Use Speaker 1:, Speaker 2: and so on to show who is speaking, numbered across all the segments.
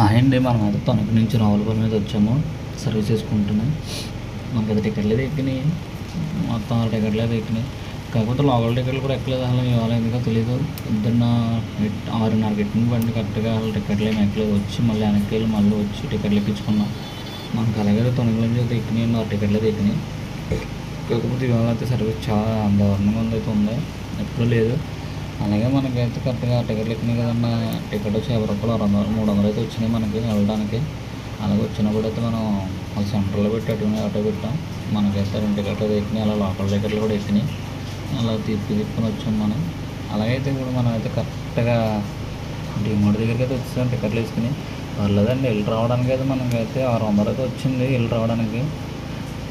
Speaker 1: Hi అండి, మనం అయితే తణుకు నుంచి రావులపల్లి మీద వచ్చాము. సర్వీస్ చేసుకుంటున్నాం. మనకైతే టికెట్లు ఎక్కినాయి, మొత్తం 6 టికెట్లు అయితే ఎక్కినాయి. కాకపోతే లోకల్ టికెట్లు కూడా ఎక్కలేదు. అసలు ఇవాళ ఎందుకో తెలియదు. పొద్దున్న 6:30 ఎక్కిన బండి కరెక్ట్గా అసలు టికెట్లు ఏమి ఎక్కలేదు. వచ్చి మళ్ళీ వెనక్కి వెళ్ళి మళ్ళీ వచ్చి టికెట్లు ఎక్కించుకున్నాం. మనకు అలాగే తణుకు నుంచి అయితే ఎక్కినాయి, 6 టికెట్లు అయితే ఎక్కినాయి. కాకపోతే ఇవాళ అయితే సర్వీస్ చాలా దారుణంగా అయితే ఉంది, ఎప్పుడూ లేదు. అలాగే మనకైతే కరెక్ట్గా టికెట్లు ఎక్కినాయి కదన్న. టికెట్ వచ్చి 50 రూపాయలు, 300 అయితే వచ్చినాయి మనకి వెళ్ళడానికి. అలాగే వచ్చినప్పుడు అయితే మనం సెంటర్లో పెట్టి అటుకుని ఆటో పెట్టాం. మనకైతే 2 టికెట్లు అయితే ఎక్కినాయి. అలా లోకల్ టికెట్లు కూడా ఎక్కినాయి. అలా తిప్పుకొని వచ్చాం మనం. అలాగైతే ఇప్పుడు మనం అయితే కరెక్ట్గా డిమార్ట్ దగ్గరికి అయితే వచ్చాం. టికెట్లు వేసుకుని పర్లేదండి. వెళ్ళి రావడానికి అయితే మనకైతే 600 అయితే వచ్చింది వెళ్ళి రావడానికి.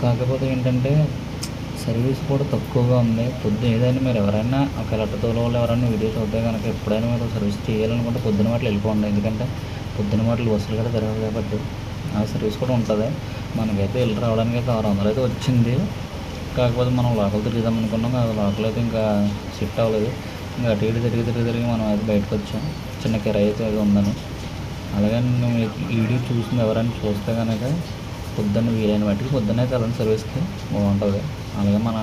Speaker 1: కాకపోతే ఏంటంటే సర్వీస్ కూడా తక్కువగా ఉంది. ఏదైనా మీరు ఎవరైనా ఒకవేళ ఆటోలో వాళ్ళు ఎవరైనా వీడియో చూస్తే కనుక ఎప్పుడైనా మీరు సర్వీస్ చేయాలనుకుంటే పొద్దున మాటలు వెళ్ళిపోండి. ఎందుకంటే పొద్దున మాటలు బస్సులు కూడా తిరగదు కాబట్టి ఆ సర్వీస్ కూడా ఉంటుంది. మనకైతే వెళ్ళి రావడానికి అయితే 600 అయితే వచ్చింది. కాకపోతే మనం లోకల్ తిరుగుదాం అనుకున్నాం. అది లోకల్ అయితే ఇంకా షిఫ్ట్ అవ్వలేదు. ఇంకా అటు ఇటు తిరిగి మనం అయితే బయటకు వచ్చాం. చిన్న కిరాయి అయితే ఉందని. అలాగే ఈ వీడియో చూసింది ఎవరైనా చూస్తే కనుక పొద్దున్న వీలైన వాటికి పొద్దున్న అయితే అలాంటి సర్వీస్కి బాగుంటుంది. అలాగే మన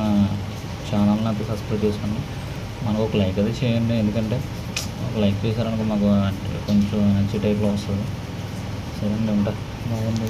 Speaker 1: ఛానల్ని అయితే సబ్స్క్రైబ్ చేసుకోండి. మనకు ఒక లైక్ అయితే చేయండి. ఎందుకంటే ఒక లైక్ చేశారనుకో మాకు కొంచెం మంచి టైప్లో వస్తుంది. సరే అండి, ఉంటా. బాగుంది.